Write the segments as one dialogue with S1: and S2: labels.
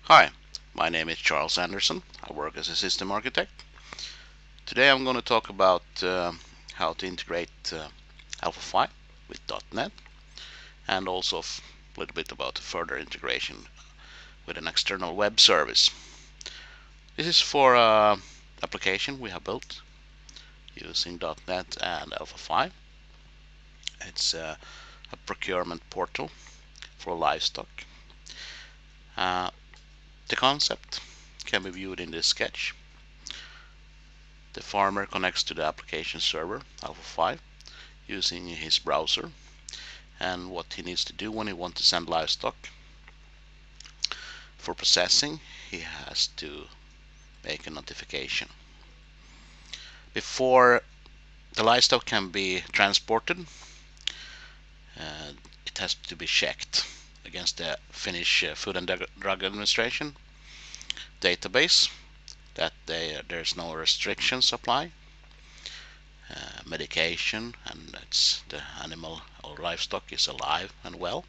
S1: Hi, my name is Charles Anderson. I work as a system architect. Today I'm going to talk about how to integrate Alpha 5 with .NET, and also a little bit about the further integration with an external web service. This is for an application we have built using .NET and Alpha 5. It's a procurement portal for livestock. The concept can be viewed in this sketch. The farmer connects to the application server, Alpha 5, using his browser, and what he needs to do when he wants to send livestock for processing, he has to make a notification. Before the livestock can be transported, it has to be checked against the Finnish Food and Drug Administration database that there's no restrictions apply, medication, and that's the animal or livestock is alive and well.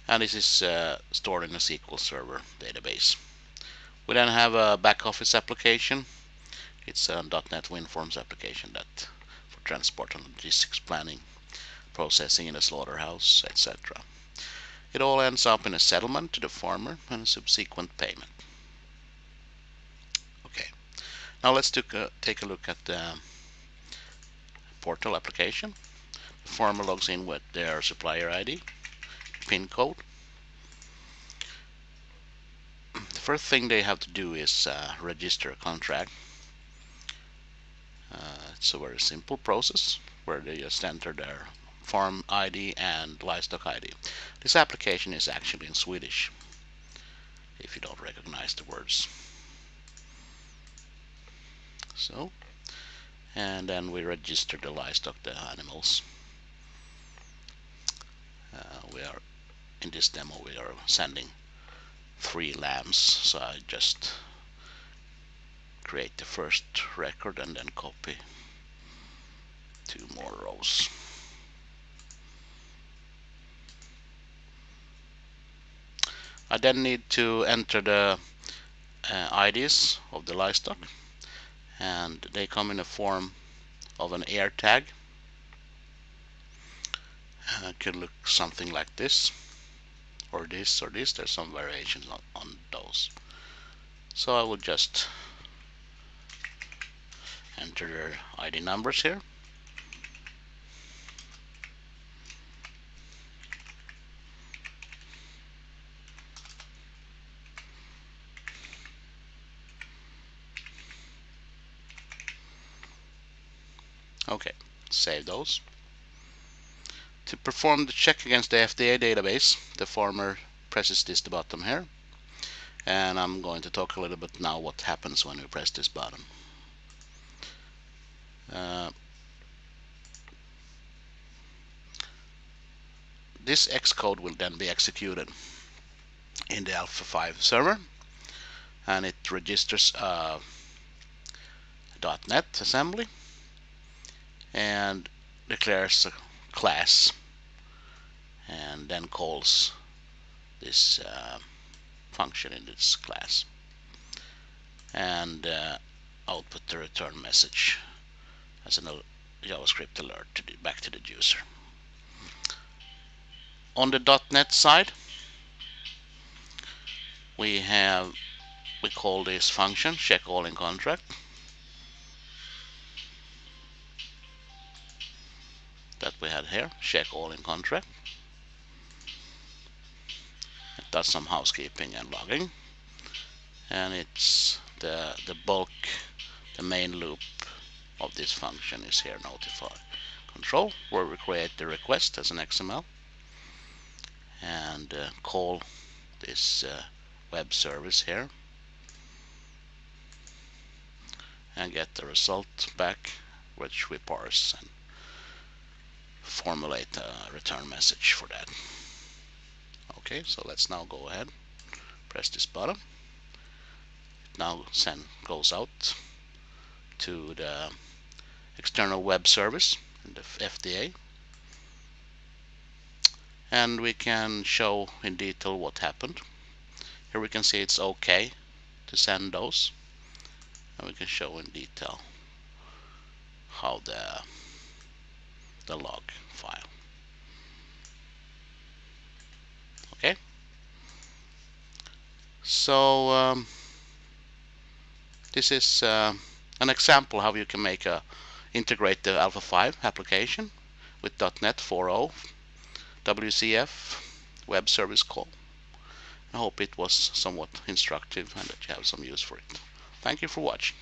S1: And this is stored in a SQL Server database. We then have a back office application. It's a .NET WinForms application that for transport and logistics planning, processing in a slaughterhouse, etc. It all ends up in a settlement to the farmer and a subsequent payment. Okay, now let's take a look at the portal application. The farmer logs in with their supplier ID, PIN code. The first thing they have to do is register a contract. It's a very simple process where they just enter their farm ID and livestock ID. This application is actually in Swedish, if you don't recognize the words. So, and then we register the livestock, the animals. We are in this demo we are sending 3 lambs, so I just create the first record and then copy 2 more rows. I then need to enter the IDs of the livestock, and they come in the form of an air tag. It could look something like this, or this, or this. There's some variations on those. So I will just enter their ID numbers here. Okay, save those. To perform the check against the FDA database, the farmer presses this button here, and I'm going to talk a little bit now what happens when we press this button. This Xcode will then be executed in the Alpha 5 server, and it registers a .NET assembly and declares a class, and then calls this function in this class, and output the return message as a JavaScript alert back to the user. On the .NET side, we call this function check all in contract. That we had here, check all in contract. It does some housekeeping and logging, and it's the bulk, the main loop of this function is here, notify control, where we create the request as an XML and call this web service here and get the result back, which we parse and formulate a return message for that. Okay, so let's now go ahead, press this button. It now goes out to the external web service in the FDA, and we can show in detail what happened. Here we can see it's okay to send those, and we can show in detail how the log file. Okay, so this is an example how you can integrate the Alpha 5 application with .NET 4.0 WCF web service call. I hope it was somewhat instructive and that you have some use for it. Thank you for watching.